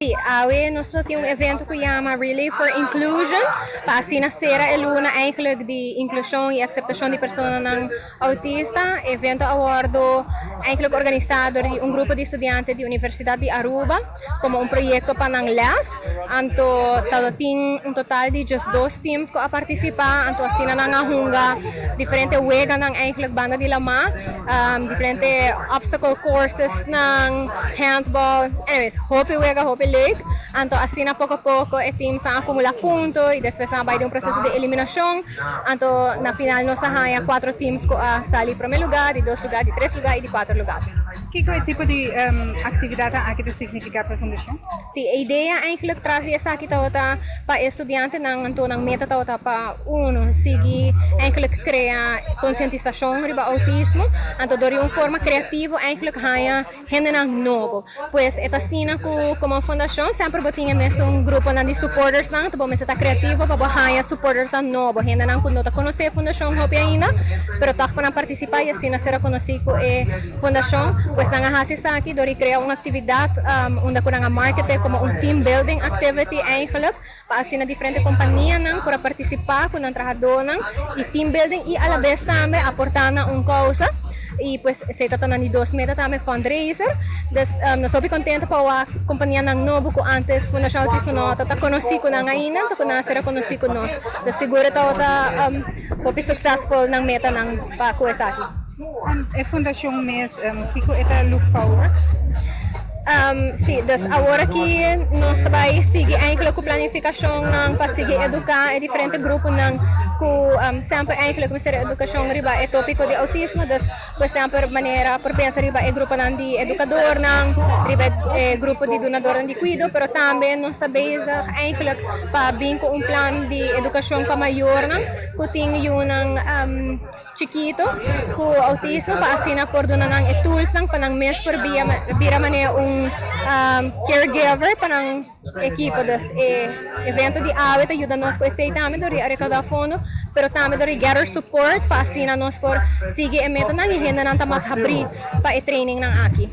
Sì, nós temos um evento que chama Relay for Inclusion, para assim nascer a luna eigenlijk de inclusão e aceitação de pessoas não autistas. Evento awardo eigenlijk organizado por um grupo de estudantes da Universidade de Aruba, como um projeto para não les. Anto tem um total de just 2 teams que a participar, anto assim na hunga diferente wega ng eigenlijk banda de lama, diferente obstacle courses ng handball. Anyways, hope wega, hope leuk. Anto assim pouco a pouco e team sa acumular pontos e depois vai de um processo de eliminação. Anto na final nós há 4 teams que sali primeiro lugar, de 2 lugares, de 3 lugares e de 4 lugares. Que tipo de atividade aqui tem significado para a fundação? Sim, a ideia eigenlijk trazer essa aqui para estudante ng meta para seguir eigenlijk criar conscientização sobre autismo, anto dori uma forma criativa eigenlijk haya gente ng novo. Pois esta sina como fundação sempre botinha mesmo grupo de supporters nang tubo mesmo criativo para haya supporters ng novo, gente nang kuno ta conhecer a fundação hope ainda, pero tak para participar e assim será conhecido a fundação, pois nang hasi sa aqui dori criar uma atividade onde ko nga marketing como um team building activity eigenlijk para assim na diferente companhia nang para participar com ang trabajador nang e team building e a la vez também aportar na causa. E pues se trata de 2 metas também fundraiser. Nós somos contentes para a companhia ng novo que antes Fundação Autismo não está conhecido na ainda, está na será conhecido nós. De seguro está hope successful ng meta ng para ko sa aqui. A fundação mesmo que é look forward. Sim, dus agora que nós também seguir eigenlijk com planificação para seguir educar em diferentes grupos que sempre eigenlijk com educação riba é tópico de autismo, dus por sempre maneira por pensar riba é grupo de educador riba é grupo de donador de cuido, pero também nós também eigenlijk para vir com plano de educação para maior que tem chiquito com autismo para assim por donar tools para nang mes por via maneira caregiver para nang equipo dos evento de aula ajuda nós com esse também dori arrecadar fundo, pero também dori gather support para assim nós por seguir a meta nang e renda nang tamas abrir para training nang aqui.